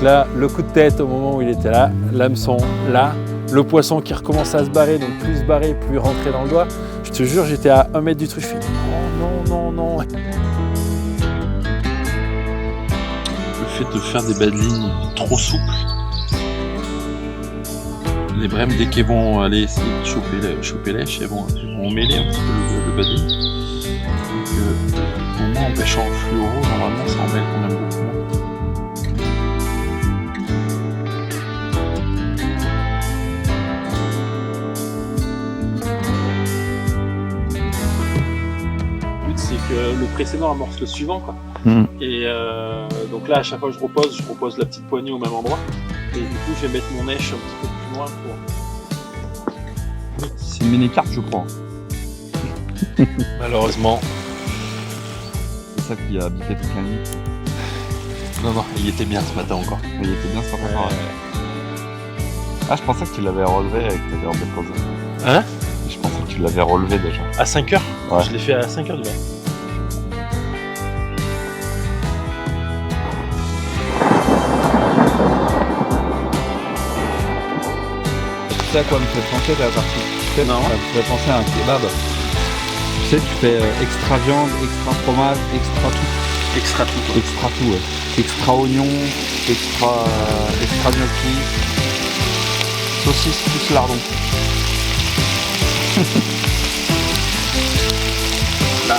là, le coup de tête au moment où il était là, l'hameçon là, le poisson qui recommence à se barrer, donc plus se barrer, plus rentrer dans le doigt. Je te jure, j'étais à 1 mètre du truc, je fais non. Le fait de faire des bad lignes trop souples, les brèmes, dès qu'elles vont aller essayer de choper lèche, elles vont mêler un petit peu le badé. Donc au moins en pêchant en fluoro, normalement ça en mêle quand même beaucoup moins. Le but c'est que le précédent amorce le suivant, quoi. Et donc là à chaque fois que je repose la petite poignée au même endroit. Et du coup je vais mettre mon nèche un petit peu plus loin pour... C'est une mini-carte, je crois. Malheureusement. C'est ça qui a habité toute la nuit. Non, il était bien ce matin encore. Il était bien ce matin. Ah, je pensais que tu l'avais relevé avec ta garde de pause. Hein? Je pensais que tu l'avais relevé déjà. À 5h? Ouais. Je l'ai fait à 5h du matin. Tu sais à quoi me fait penser la partie? Non. Ça me fait penser à un kebab. Tu sais, tu fais extra viande, extra fromage, extra tout. Extra tout, quoi. Extra tout, ouais. Extra oignon, extra gnocchi, saucisse plus lardon. Là.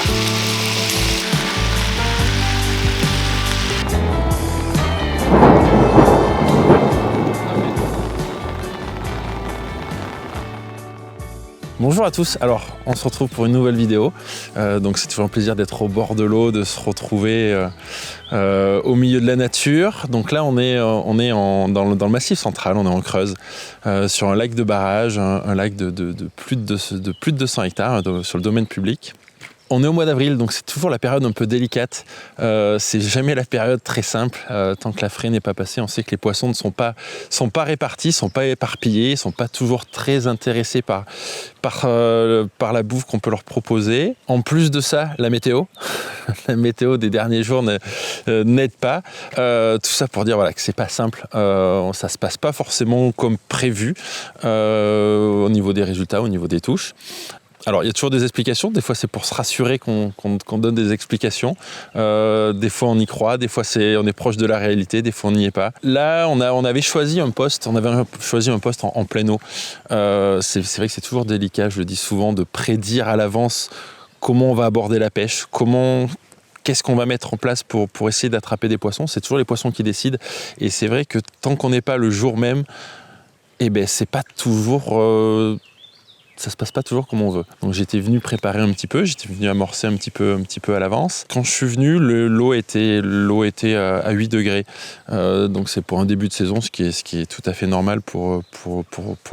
Bonjour à tous, alors on se retrouve pour une nouvelle vidéo, donc c'est toujours un plaisir d'être au bord de l'eau, de se retrouver au milieu de la nature. Donc là on est dans le massif central, on est en Creuse, sur un lac de barrage, un lac de plus de 200 hectares sur le domaine public. On est au mois d'avril, donc c'est toujours la période un peu délicate. C'est jamais la période très simple. Tant que la fraie n'est pas passée, on sait que les poissons ne sont pas répartis, sont pas éparpillés, sont pas toujours très intéressés par la bouffe qu'on peut leur proposer. En plus de ça, la météo, la météo des derniers jours n'aide pas. Tout ça pour dire voilà que c'est pas simple. Ça se passe pas forcément comme prévu au niveau des résultats, au niveau des touches. Alors, il y a toujours des explications. Des fois, c'est pour se rassurer qu'on donne des explications. Des fois, on y croit. Des fois, on est proche de la réalité. Des fois, on n'y est pas. Là, on avait choisi un poste. On avait choisi un poste en pleine eau. C'est vrai que c'est toujours délicat, je le dis souvent, de prédire à l'avance comment on va aborder la pêche, qu'est-ce qu'on va mettre en place pour essayer d'attraper des poissons. C'est toujours les poissons qui décident. Et c'est vrai que tant qu'on n'est pas le jour même, c'est pas toujours... ça se passe pas toujours comme on veut. Donc j'étais venu préparer un petit peu, j'étais venu amorcer un petit peu à l'avance. Quand je suis venu, l'eau était à 8 degrés. Donc c'est pour un début de saison, ce qui est tout à fait normal pour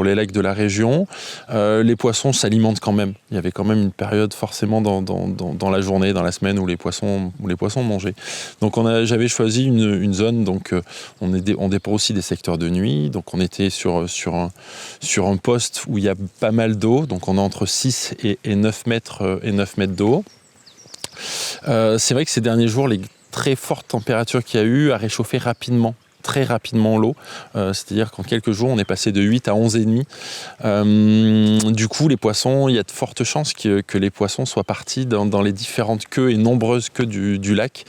les lacs de la région. Les poissons s'alimentent quand même. Il y avait quand même une période forcément dans la journée, dans la semaine où les poissons mangeaient. Donc j'avais choisi une zone, donc on dépend aussi des secteurs de nuit. Donc on était sur un poste où il y a pas mal d'eau. Donc on est entre 6 et 9 mètres d'eau. C'est vrai que ces derniers jours, les très fortes températures qu'il y a eu a réchauffé très rapidement l'eau, c'est-à-dire qu'en quelques jours on est passé de 8 à 11,5. Du coup les poissons, il y a de fortes chances que les poissons soient partis dans les différentes queues et nombreuses queues du lac,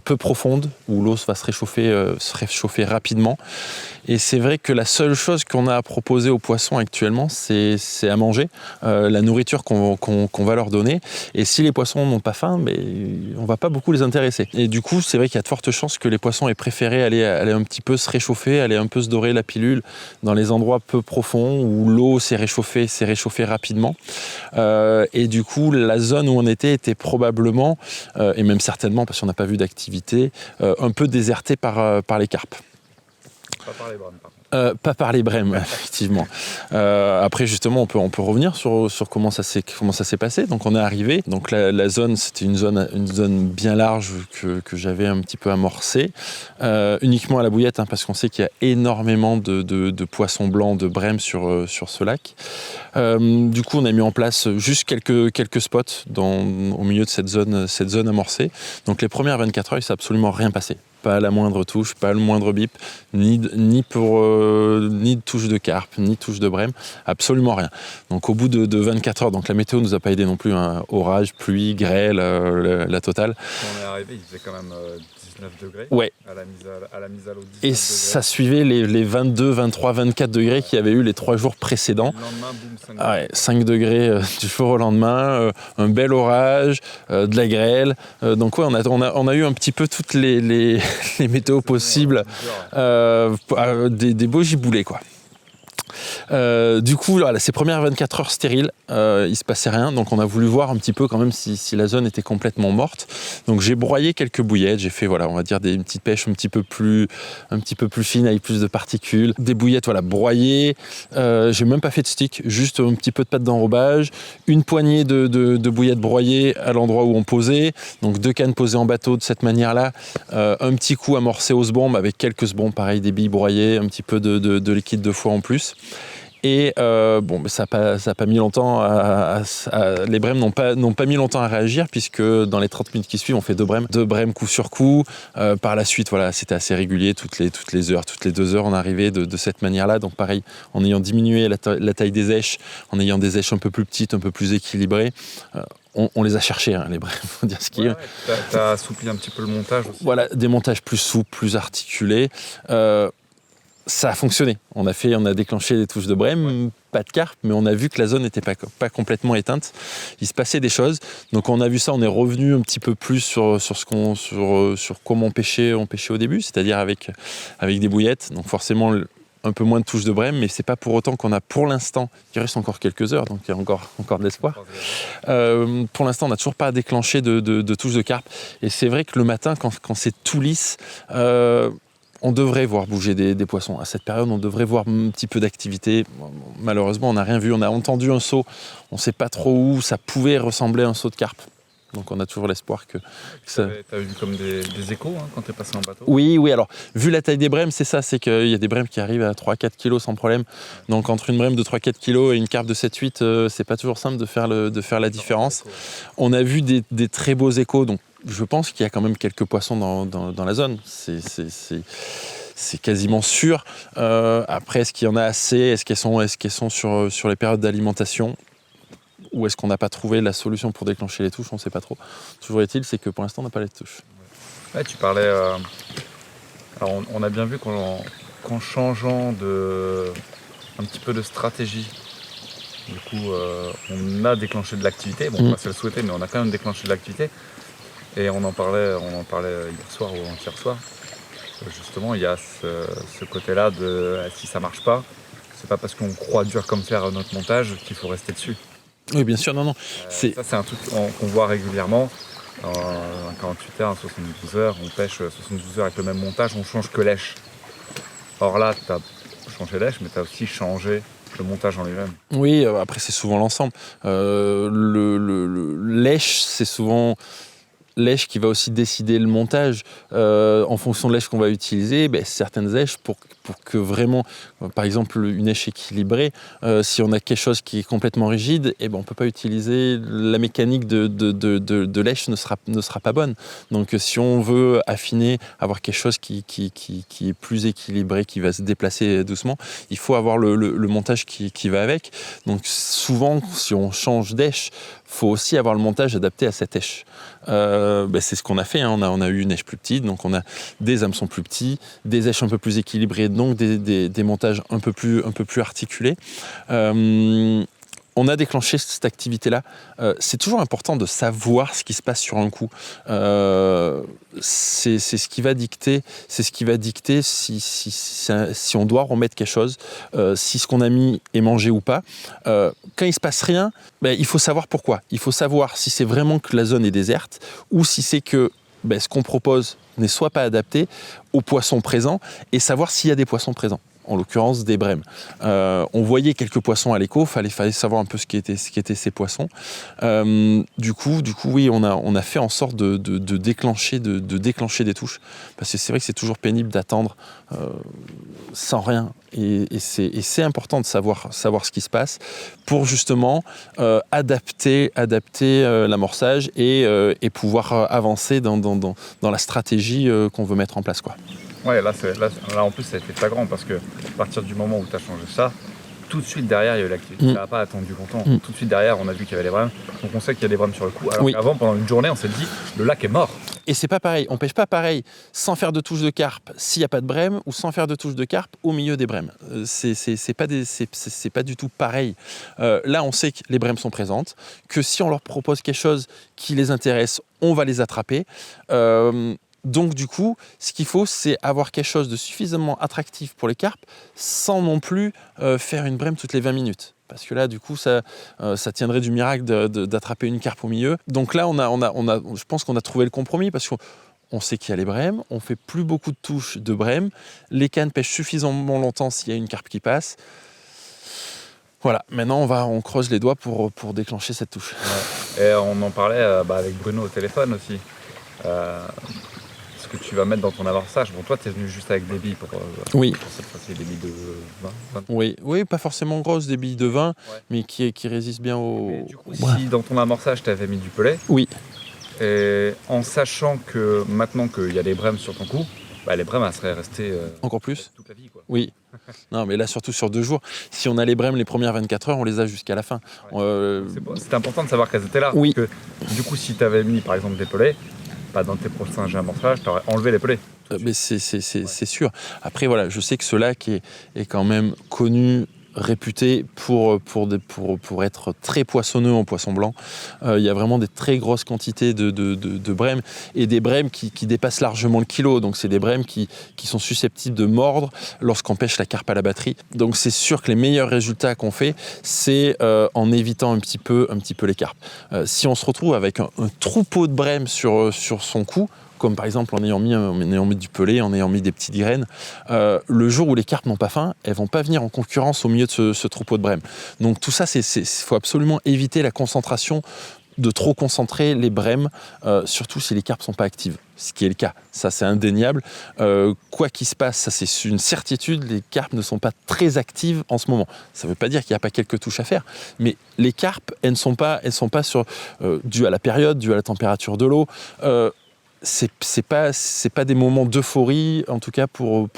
peu profondes, où l'eau va se réchauffer rapidement. Et c'est vrai que la seule chose qu'on a à proposer aux poissons actuellement, c'est à manger, la nourriture qu'on va leur donner. Et si les poissons n'ont pas faim, on va pas beaucoup les intéresser. Et du coup, c'est vrai qu'il y a de fortes chances que les poissons aient préféré aller un petit peu se réchauffer, aller un peu se dorer la pilule dans les endroits peu profonds où l'eau s'est réchauffée rapidement. Et du coup, la zone où on était probablement, et même certainement parce qu'on n'a pas vu d'activité, un peu désertée par les carpes. Pas par les brèmes, par contre. Pas par les brèmes, effectivement. Après, justement, on peut revenir sur comment ça s'est passé. Donc, on est arrivé. Donc, la zone, c'était une zone bien large que j'avais un petit peu amorcée, uniquement à la bouillette, parce qu'on sait qu'il y a énormément de poissons blancs, de brèmes sur ce lac. Du coup, on a mis en place juste quelques spots au milieu de cette zone amorcée. Donc, les premières 24 heures, il ne s'est absolument rien passé. pas la moindre touche, pas le moindre bip, ni de touche de carpe, ni de touche de brème, absolument rien. Donc au bout de 24 heures, donc la météo nous a pas aidé non plus, hein, orage, pluie, grêle, la totale. Quand on est arrivé, il faisait quand même 19 degrés. Ouais. À la mise à l'eau, 19 Et degrés. ça suivait les 22, 23, 24 degrés qu'il y avait eu les 3 jours précédents. Le lendemain, boum, 5 Ah ouais, 5 degrés du jour au lendemain, un bel orage, de la grêle. Donc ouais, on a eu un petit peu toutes les météos possibles, des beaux giboulets, quoi. Du coup, voilà, ces premières 24 heures stériles, il se passait rien, donc on a voulu voir un petit peu quand même si la zone était complètement morte. Donc j'ai broyé quelques bouillettes, j'ai fait, voilà, on va dire une petite pêche un petit peu plus fine avec plus de particules, des bouillettes, voilà, broyées. J'ai même pas fait de stick, juste un petit peu de pâte d'enrobage, une poignée de bouillettes broyées à l'endroit où on posait, donc 2 cannes posées en bateau de cette manière-là, un petit coup amorcé aux sbombes avec quelques sbombes, pareil, des billes broyées, un petit peu de liquide de foie en plus. Et ça n'a pas mis longtemps les brèmes n'ont pas mis longtemps à réagir, puisque dans les 30 minutes qui suivent, on fait 2 brèmes coup sur coup. Par la suite, voilà, c'était assez régulier, toutes les heures, toutes les 2 heures, on arrivait de cette manière-là. Donc pareil, en ayant diminué la taille des éches, en ayant des éches un peu plus petites, un peu plus équilibrées, on les a cherchées, hein, les brèmes, faut dire ce qu'il y a. T'as assoupli un petit peu le montage aussi. Voilà, des montages plus souples, plus articulés. Ça a fonctionné. On a déclenché des touches de brème, pas de carpe, mais on a vu que la zone n'était pas complètement éteinte. Il se passait des choses. Donc on a vu ça, on est revenu un petit peu plus sur comment on pêchait au début, c'est-à-dire avec des bouillettes. Donc forcément un peu moins de touches de brème, mais c'est pas pour autant qu'on a, pour l'instant, il reste encore quelques heures, donc il y a encore de l'espoir. Pour l'instant, on n'a toujours pas déclenché de touches de carpe. Et c'est vrai que le matin, quand c'est tout lisse, on devrait voir bouger des poissons. À cette période, on devrait voir un petit peu d'activité. Malheureusement, on n'a rien vu. On a entendu un saut. On ne sait pas trop où. Ça pouvait ressembler à un saut de carpe. Donc on a toujours l'espoir que ça... T'as vu comme des échos, hein, quand t'es passé en bateau? Oui, alors, vu la taille des brèmes, c'est ça, c'est qu'il y a des brèmes qui arrivent à 3-4 kilos sans problème. Donc entre une brème de 3-4 kilos et une carpe de 7-8, c'est pas toujours simple de faire la différence. On a vu des très beaux échos, donc je pense qu'il y a quand même quelques poissons dans la zone. C'est quasiment sûr. Après, est-ce qu'il y en a assez? Est-ce qu'elles sont sur les périodes d'alimentation? Ou est-ce qu'on n'a pas trouvé la solution pour déclencher les touches? On ne sait pas trop. Toujours est-il, c'est que pour l'instant, on n'a pas les touches. Ouais, tu parlais... Alors on a bien vu qu'en changeant un petit peu de stratégie, du coup, on a déclenché de l'activité. Bon, c'est le souhaiter, mais on a quand même déclenché de l'activité. Et on en parlait hier soir ou avant-hier soir. Justement, il y a ce côté-là de si ça marche pas, c'est pas parce qu'on croit dur comme fer à notre montage qu'il faut rester dessus. Oui, bien sûr, non. Ça, c'est un truc qu'on voit régulièrement. En 48 heures, en 72 heures, on pêche 72 heures avec le même montage, on change que lèche. Or là, tu as changé lèche, mais tu as aussi changé le montage en lui-même. Oui, après, c'est souvent l'ensemble. Le lèche, c'est souvent... L'èche qui va aussi décider le montage en fonction de l'èche qu'on va utiliser. Certaines èches, pour que vraiment, par exemple une èche équilibrée, si on a quelque chose qui est complètement rigide, on ne peut pas utiliser, la mécanique de l'èche ne sera pas bonne. Donc si on veut affiner, avoir quelque chose qui est plus équilibré, qui va se déplacer doucement, il faut avoir le montage qui va avec. Donc souvent, si on change d'èche, il faut aussi avoir le montage adapté à cette èche. C'est ce qu'on a fait, hein. On a eu une èche plus petite, donc on a des hameçons plus petits, des èches un peu plus équilibrées, donc des montages un peu plus articulés. On a déclenché cette activité-là. C'est toujours important de savoir ce qui se passe sur un coup. C'est ce qui va dicter si on doit remettre quelque chose, si ce qu'on a mis est mangé ou pas. Quand il se passe rien, il faut savoir pourquoi. Il faut savoir si c'est vraiment que la zone est déserte ou si c'est que ce qu'on propose n'est soit pas adapté aux poissons présents et savoir s'il y a des poissons présents. en l'occurrence des brèmes. On voyait quelques poissons à l'écho, fallait savoir un peu ce qu'étaient ces poissons. Du coup, oui, on a fait en sorte de déclencher des touches, parce que c'est vrai que c'est toujours pénible d'attendre sans rien, et c'est important de savoir ce qui se passe pour justement adapter l'amorçage et pouvoir avancer dans la stratégie qu'on veut mettre en place, quoi. Ouais, là en plus ça a été flagrant parce que à partir du moment où tu as changé ça, tout de suite derrière il y a eu l'activité. Ça n'a pas attendu longtemps. Tout de suite derrière on a vu qu'il y avait les brèmes. Donc on sait qu'il y a des brèmes sur le coup. Alors qu'avant, pendant une journée, on s'est dit le lac est mort. Et c'est pas pareil, on pêche pas pareil sans faire de touche de carpe s'il n'y a pas de brème ou sans faire de touche de carpe au milieu des brèmes. C'est pas du tout pareil. Là on sait que les brèmes sont présentes, que si on leur propose quelque chose qui les intéresse, on va les attraper. Donc du coup, ce qu'il faut, c'est avoir quelque chose de suffisamment attractif pour les carpes sans non plus faire une brème toutes les 20 minutes. Parce que là, du coup, ça tiendrait du miracle d'attraper une carpe au milieu. Donc là, je pense qu'on a trouvé le compromis parce qu'on sait qu'il y a les brèmes, on ne fait plus beaucoup de touches de brèmes, les cannes pêchent suffisamment longtemps s'il y a une carpe qui passe. Voilà, maintenant on creuse les doigts pour déclencher cette touche. Ouais. Et on en parlait avec Bruno au téléphone aussi. Ce que tu vas mettre dans ton amorçage. Bon, toi, tu es venu juste avec des billes pour cette fois-ci, des billes de 20. Oui, pas forcément grosses, des billes de 20, mais qui résistent bien au... Mais du coup, si dans ton amorçage, tu avais mis du pelet, oui. Et en sachant que maintenant qu'il y a des brèmes sur ton coup, les brèmes, elles seraient restées encore plus toute la vie, quoi. Oui. Non, mais là, surtout sur 2 jours. Si on a les brèmes les premières 24 heures, on les a jusqu'à la fin. Ouais. C'est important de savoir qu'elles étaient là. Oui. Parce que, du coup, si tu avais mis, par exemple, des pelets, dans tes prochains amorçages, tu aurais enlevé les pelets. Mais c'est sûr. Après, voilà, je sais que ce lac est quand même connu, réputé pour être très poissonneux en poisson blanc. Il y a vraiment des très grosses quantités de brèmes et des brèmes qui dépassent largement le kilo. Donc c'est des brèmes qui sont susceptibles de mordre lorsqu'on pêche la carpe à la batterie. Donc c'est sûr que les meilleurs résultats qu'on fait, c'est en évitant un petit peu les carpes. Si on se retrouve avec un troupeau de brèmes sur son cou, comme par exemple en ayant mis du pelet, en ayant mis des petites graines, le jour où les carpes n'ont pas faim, elles ne vont pas venir en concurrence au milieu de ce troupeau de brèmes. Donc tout ça, il faut absolument éviter la concentration, de trop concentrer les brèmes, surtout si les carpes ne sont pas actives, ce qui est le cas. Ça, c'est indéniable. Quoi qu'il se passe, ça c'est une certitude, les carpes ne sont pas très actives en ce moment. Ça ne veut pas dire qu'il n'y a pas quelques touches à faire, mais les carpes, elles ne sont pas dues à la période, dues à la température de l'eau. C'est pas des moments d'euphorie, en tout cas pour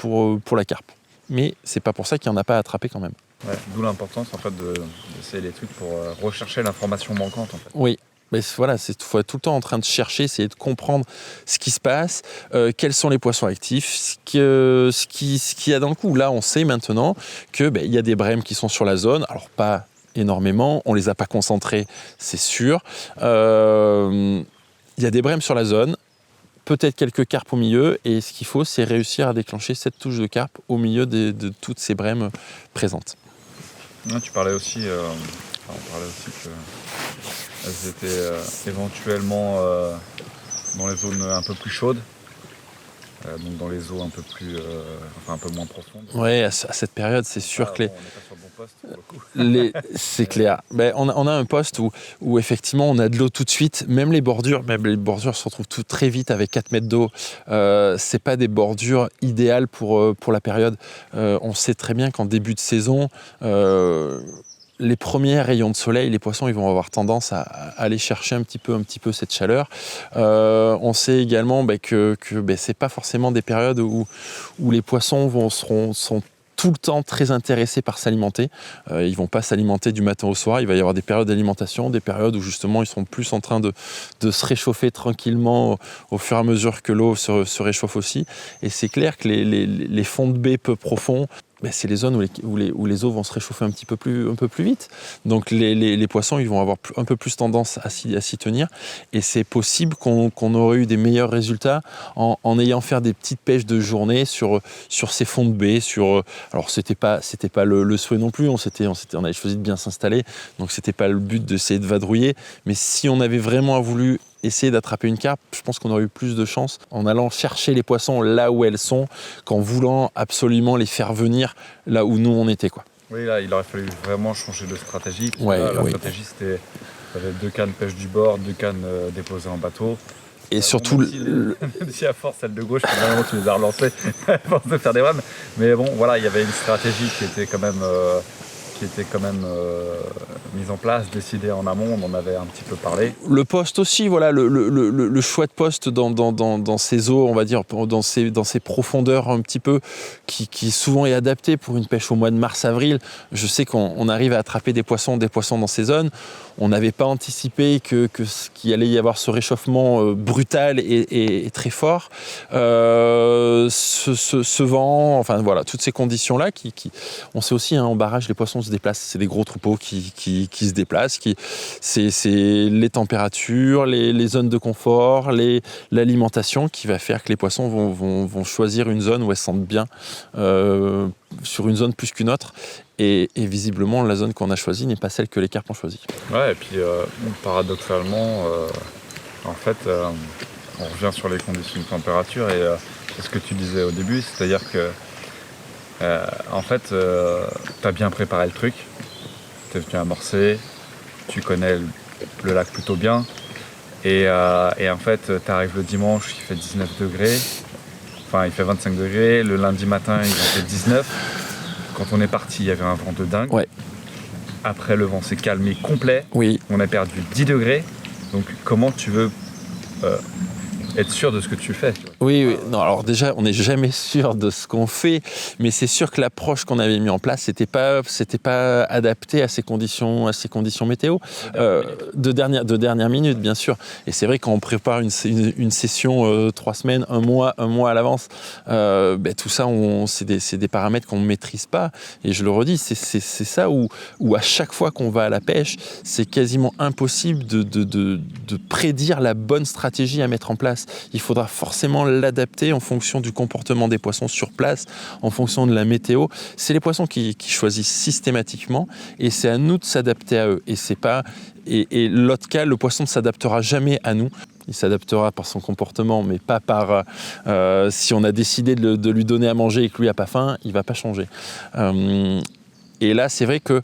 la carpe. Mais c'est pas pour ça qu'il n'y en a pas à attraper quand même. Ouais, d'où l'importance en fait d'essayer les trucs pour rechercher l'information manquante en fait. Oui, mais voilà, il faut être tout le temps en train de chercher, essayer de comprendre ce qui se passe, quels sont les poissons actifs, ce qu'il y a dans le coup. Là, on sait maintenant que il y a des brèmes qui sont sur la zone, alors pas énormément, on les a pas concentrés, c'est sûr. Il y a des brèmes sur la zone. Peut-être quelques carpes au milieu, et ce qu'il faut, c'est réussir à déclencher cette touche de carpe au milieu de toutes ces brèmes présentes. Tu parlais aussi, qu'elles étaient éventuellement dans les zones un peu plus chaudes, donc dans les eaux un peu plus, un peu moins profondes. Oui, à cette période, c'est sûr que on n'est pas sur le bon poste pour le coup. c'est clair. On a un poste où effectivement on a de l'eau tout de suite, même les bordures se retrouvent très vite avec 4 mètres d'eau. C'est pas des bordures idéales pour la période. On sait très bien qu'en début de saison, les premiers rayons de soleil, les poissons ils vont avoir tendance à aller chercher un petit peu cette chaleur. On sait également que c'est pas forcément des périodes où les poissons sont tout le temps très intéressés par s'alimenter. Ils vont pas s'alimenter du matin au soir. Il va y avoir des périodes d'alimentation, des périodes où justement ils sont plus en train de se réchauffer tranquillement au fur et à mesure que l'eau se réchauffe aussi. Et c'est clair que les fonds de baie peu profonds, c'est les zones où les eaux vont se réchauffer un peu plus vite. Donc les poissons ils vont avoir un peu plus tendance à s'y tenir. Et c'est possible qu'on aurait eu des meilleurs résultats en ayant fait des petites pêches de journée sur ces fonds de baie. Alors c'était pas le souhait non plus. On avait choisi de bien s'installer. Donc c'était pas le but d'essayer de vadrouiller. Mais si on avait vraiment voulu essayer d'attraper une carpe, je pense qu'on aurait eu plus de chance en allant chercher les poissons là où elles sont qu'en voulant absolument les faire venir là où nous on était, quoi. Oui, là, il aurait fallu vraiment changer de stratégie. Ouais, Là, la oui. stratégie, c'était t'avais 2 cannes pêche du bord, 2 cannes déposées en bateau. Et surtout, même si à force, celle de gauche, finalement, tu les as relancées à force de faire des runs. Mais bon, voilà, il y avait une stratégie qui était quand même mise en place, décidée en amont. On en avait un petit peu parlé. le poste aussi, voilà, le choix de poste dans ces eaux, on va dire, dans ces profondeurs un petit peu, qui souvent est adapté pour une pêche au mois de mars-avril. Je sais qu'on arrive à attraper des poissons dans ces zones. On n'avait pas anticipé qu'il allait y avoir ce réchauffement brutal et très fort. Ce vent, enfin voilà, toutes ces conditions-là, on sait aussi, en barrage, les poissons se déplacent. C'est des gros troupeaux qui se déplacent. C'est les températures, les zones de confort, l'alimentation qui va faire que les poissons vont choisir une zone où elles se sentent bien, sur une zone plus qu'une autre. Et visiblement, la zone qu'on a choisie n'est pas celle que les carpes ont choisie. Ouais, et puis paradoxalement, en fait, on revient sur les conditions de température et c'est ce que tu disais au début, c'est-à-dire que en fait, tu as bien préparé le truc, tu es venu amorcer, tu connais le lac plutôt bien, et en fait, tu arrives le dimanche, il fait 19 degrés, enfin il fait 25 degrés, le lundi matin il en fait 19. Quand on est parti, il y avait un vent de dingue. Ouais. Après, le vent s'est calmé complet. Oui. On a perdu 10 degrés. Donc, comment tu veux être sûr de ce que tu fais? Oui. Non, alors déjà, on n'est jamais sûr de ce qu'on fait, mais c'est sûr que l'approche qu'on avait mis en place, c'était pas adapté à ces conditions météo. De dernière minute, bien sûr. Et c'est vrai, quand on prépare une session 3 semaines, un mois à l'avance, tout ça, c'est des paramètres qu'on ne maîtrise pas. Et je le redis, c'est ça où à chaque fois qu'on va à la pêche, c'est quasiment impossible de prédire la bonne stratégie à mettre en place. Il faudra forcément l'adapter en fonction du comportement des poissons sur place, en fonction de la météo. C'est les poissons qui choisissent systématiquement et c'est à nous de s'adapter à eux. Et l'autre cas, le poisson ne s'adaptera jamais à nous. Il s'adaptera par son comportement, mais pas par... si on a décidé de lui donner à manger et que lui n'a pas faim, il ne va pas changer. Et là, c'est vrai que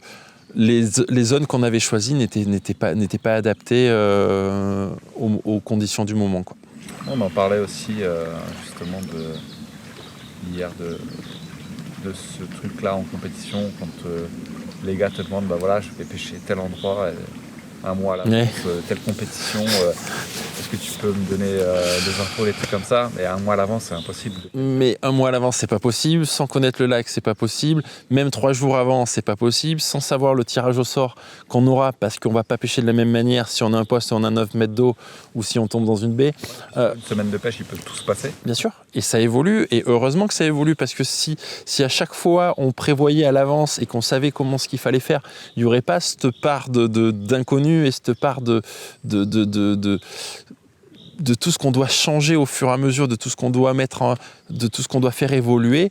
les zones qu'on avait choisies n'étaient pas adaptées aux conditions du moment, quoi. On en parlait aussi justement hier de ce truc-là en compétition, quand les gars te demandent, je vais pêcher tel endroit, un mois à l'avance, telle compétition, est-ce que tu peux me donner des infos, des trucs comme ça? Mais un mois à l'avance, c'est impossible. Mais un mois à l'avance, c'est pas possible. Sans connaître le lac, c'est pas possible. Même 3 jours avant, c'est pas possible. Sans savoir le tirage au sort qu'on aura, parce qu'on va pas pêcher de la même manière si on a un poste et on a 9 mètres d'eau ou si on tombe dans une baie. Une semaine de pêche, il peut tout se passer. Bien sûr. Et ça évolue. Et heureusement que ça évolue, parce que si à chaque fois on prévoyait à l'avance et qu'on savait ce qu'il fallait faire, il n'y aurait pas cette part d'inconnu et cette part de tout ce qu'on doit changer au fur et à mesure, de tout ce qu'on doit de tout ce qu'on doit faire évoluer.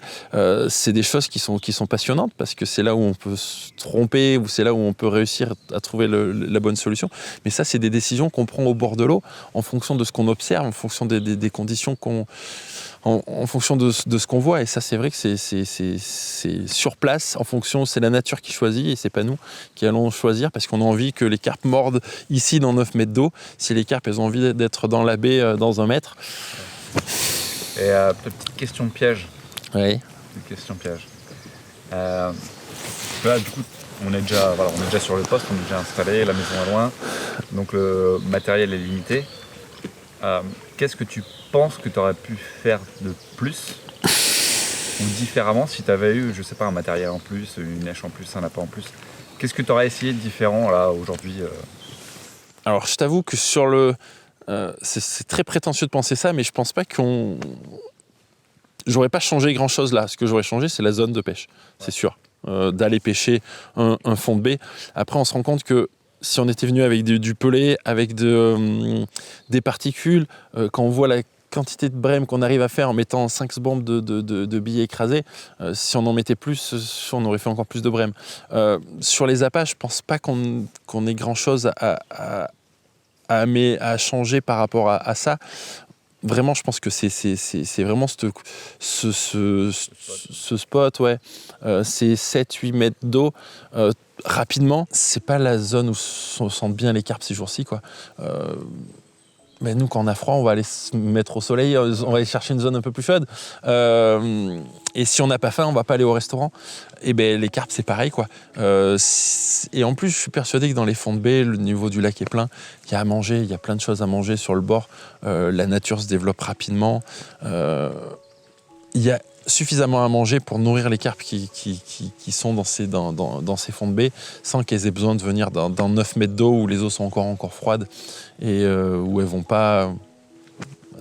C'est des choses qui sont passionnantes, parce que c'est là où on peut se tromper, ou c'est là où on peut réussir à trouver la bonne solution. Mais ça, c'est des décisions qu'on prend au bord de l'eau, en fonction de ce qu'on observe, en fonction des conditions en fonction de ce qu'on voit. Et ça, c'est vrai que c'est sur place, en fonction, c'est la nature qui choisit, et c'est pas nous qui allons choisir, parce qu'on a envie que les carpes mordent ici dans 9 mètres d'eau. Si les carpes, elles ont envie d'être dans la baie dans 1 mètre. Et petite question piège. Oui. Une question piège. Là, du coup, on est déjà sur le poste, on est déjà installé, la maison est loin, donc le matériel est limité. Qu'est-ce que tu penses que tu aurais pu faire de plus ou différemment si tu avais eu, je sais pas, un matériel en plus, une nêche en plus, un appât en plus? Qu'est-ce que tu aurais essayé de différent là aujourd'hui? Alors, je t'avoue que c'est très prétentieux de penser ça, mais je pense pas j'aurais pas changé grand-chose là. Ce que j'aurais changé, c'est la zone de pêche, c'est sûr. D'aller pêcher un fond de baie. Après, on se rend compte que si on était venu avec du pelé, avec des particules, quand on voit la quantité de brème qu'on arrive à faire en mettant 5 bombes de billes écrasées, si on en mettait plus, on aurait fait encore plus de brème. Sur les appâts, je pense pas qu'on ait grand-chose à à changer par rapport à ça. Vraiment, je pense que c'est vraiment ce spot, ouais. C'est 7-8 mètres d'eau. Rapidement, c'est pas la zone où se sentent bien les carpes ces jours-ci, quoi. Mais nous, quand on a froid, on va aller se mettre au soleil, on va aller chercher une zone un peu plus chaude. Et si on n'a pas faim, on va pas aller au restaurant. Et ben les carpes, c'est pareil, quoi. Et en plus, je suis persuadé que dans les fonds de baie, le niveau du lac est plein. Il y a à manger, il y a plein de choses à manger sur le bord. La nature se développe rapidement. Il y a suffisamment à manger pour nourrir les carpes qui sont dans ces fonds de baie sans qu'elles aient besoin de venir dans 9 mètres d'eau où les eaux sont encore froides et où elles vont pas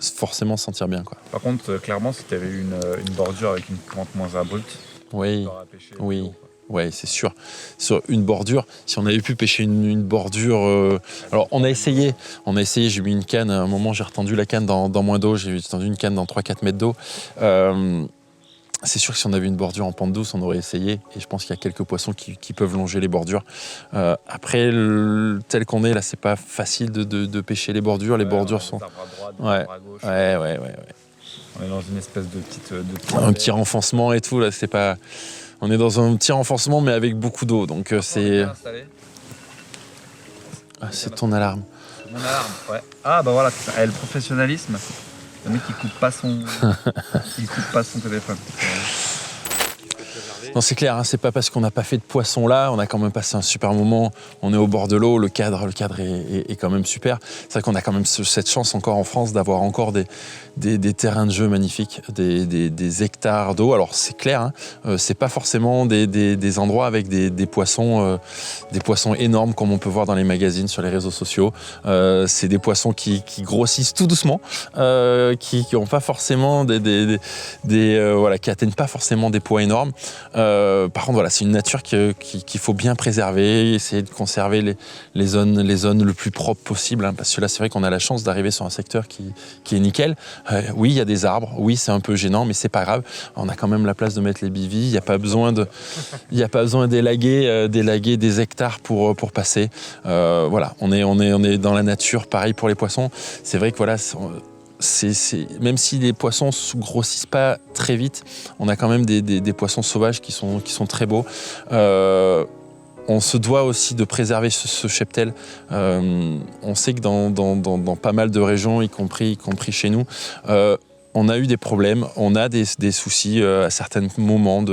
forcément se sentir bien, quoi. Par contre, clairement, si tu avais eu une bordure avec une pente moins abrupte, oui, t'aurais pêché oui. plus haut, quoi. Ouais, c'est sûr. Sur une bordure, si on avait pu pêcher une bordure... Alors, on a essayé, j'ai mis une canne, à un moment, j'ai retendu la canne dans moins d'eau, j'ai tendu une canne dans 3-4 mètres d'eau. C'est sûr que si on avait une bordure en pente douce, on aurait essayé. Et je pense qu'il y a quelques poissons qui peuvent longer les bordures. Après, tel qu'on est, là, c'est pas facile de pêcher les bordures. Les bordures sont... Des arbres à droite, des Ouais. arbres à gauche. Ouais. On est dans une espèce de petite Un petit renfoncement et tout, là, c'est pas... On est dans un petit renfoncement, mais avec beaucoup d'eau. Donc, c'est... Ah, c'est ton alarme. Mon alarme, ouais. Ah, bah voilà, c'est ça. Le professionnalisme. Le mec, il coupe pas son téléphone. Non, c'est clair, hein, c'est pas parce qu'on n'a pas fait de poisson là, on a quand même passé un super moment, on est au bord de l'eau, le cadre est quand même super. C'est vrai qu'on a quand même cette chance encore en France d'avoir encore des terrains de jeu magnifiques, des hectares d'eau. Alors c'est clair, hein, c'est pas forcément des endroits avec des poissons énormes comme on peut voir dans les magazines, sur les réseaux sociaux. C'est des poissons qui grossissent tout doucement, qui ont pas forcément qui atteignent pas forcément des poids énormes. Par contre, voilà, c'est une nature qu'il faut bien préserver, essayer de conserver les zones le plus propre possible, hein, parce que là, c'est vrai qu'on a la chance d'arriver sur un secteur qui est nickel. Oui, il y a des arbres, oui, c'est un peu gênant, mais c'est pas grave. On a quand même la place de mettre les bivis. Il n'y a pas besoin d'élaguer des hectares pour passer. Voilà, on est dans la nature, pareil pour les poissons. C'est vrai que voilà. Même si les poissons ne grossissent pas très vite, on a quand même des poissons sauvages qui sont très beaux. On se doit aussi de préserver ce cheptel. On sait que dans pas mal de régions, y compris chez nous, on a eu des problèmes, on a des soucis à certains moments.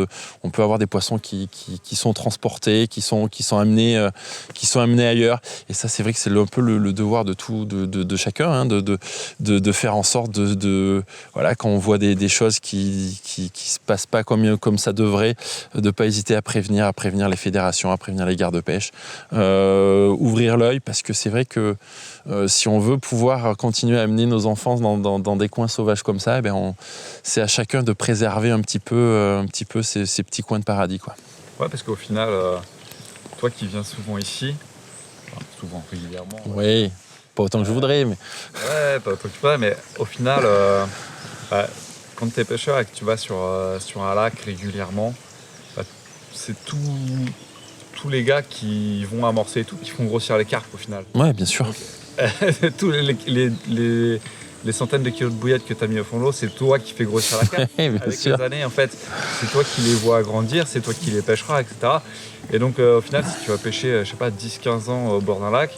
On peut avoir des poissons qui sont transportés, qui sont amenés ailleurs. Et ça, c'est vrai que c'est un peu le devoir de chacun, hein, de faire en sorte voilà, quand on voit des choses qui se passent pas comme ça devrait, de pas hésiter à prévenir les fédérations, à prévenir les gardes-pêche, ouvrir l'œil, parce que c'est vrai que si on veut pouvoir continuer à amener nos enfants dans des coins sauvages comme ça, c'est à chacun de préserver un petit peu ces petits coins de paradis, quoi. Ouais, parce qu'au final, toi qui viens souvent ici, souvent, régulièrement. Oui, pas autant que je voudrais, mais... Ouais, pas autant que tu peux, mais au final, quand tu es pêcheur et que tu vas sur un lac régulièrement, c'est tous les gars qui vont amorcer et tout, qui font grossir les carpes au final. Ouais, bien sûr. Donc, tous les centaines de kilos de bouillettes que tu as mis au fond de l'eau, c'est toi qui fais grossir la carpe. Avec les années, en fait, c'est toi qui les vois grandir, c'est toi qui les pêcheras, etc. Et donc, au final, si tu vas pêcher, je sais pas, 10-15 ans au bord d'un lac,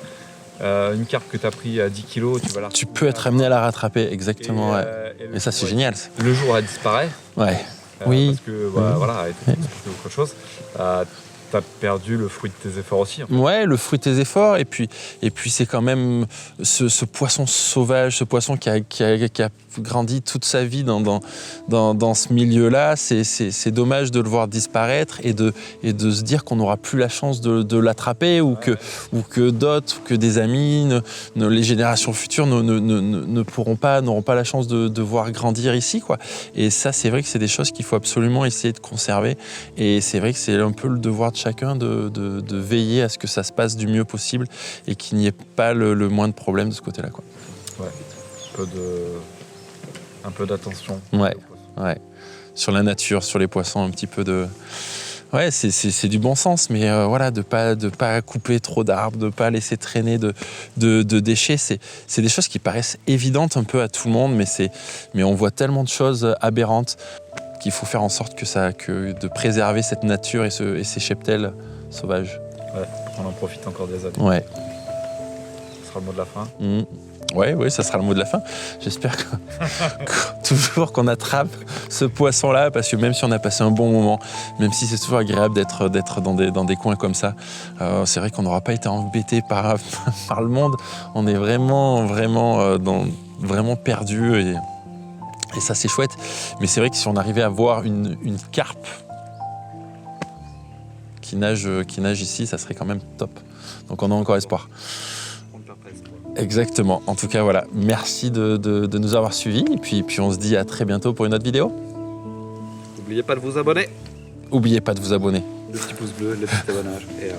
une carpe que tu as pris à 10 kilos, tu vas la... Tu peux être amené à la rattraper, exactement. Et ça, c'est génial. Le jour, elle disparaît. Ouais. Oui. Parce que, voilà, elle était transportée autre chose. T'as perdu le fruit de tes efforts aussi, en fait. Ouais, le fruit de tes efforts, et puis c'est quand même ce poisson sauvage, ce poisson qui a grandi toute sa vie dans ce milieu-là. C'est dommage de le voir disparaître et de se dire qu'on n'aura plus la chance de l'attraper, ou que d'autres, que des amis, les générations futures n'auront pas la chance de voir grandir ici, quoi. Et ça, c'est vrai que c'est des choses qu'il faut absolument essayer de conserver, et c'est vrai que c'est un peu le devoir de chacun de veiller à ce que ça se passe du mieux possible et qu'il n'y ait pas le moins de problèmes de ce côté-là, quoi. Ouais, un peu d'attention. Ouais. Sur la nature, sur les poissons, un petit peu Ouais, c'est du bon sens, mais voilà, de pas couper trop d'arbres, de pas laisser traîner de déchets, c'est des choses qui paraissent évidentes un peu à tout le monde, mais on voit tellement de choses aberrantes qu'il faut faire en sorte que de préserver cette nature et ces cheptels sauvages. Ouais, on en profite encore des années. Ouais. Ce sera le mot de la fin. Ouais, ça sera le mot de la fin. J'espère toujours qu'on attrape ce poisson-là, parce que même si on a passé un bon moment, même si c'est toujours agréable d'être dans des coins comme ça, c'est vrai qu'on n'aura pas été embêté par le monde. On est vraiment perdu et ça c'est chouette. Mais c'est vrai que si on arrivait à voir une carpe qui nage ici, ça serait quand même top. Donc on a encore espoir. Exactement. En tout cas, voilà. Merci de nous avoir suivis. Et puis on se dit à très bientôt pour une autre vidéo. N'oubliez pas de vous abonner. N'oubliez pas de vous abonner. Le petit pouce bleu, le petit abonnage. Et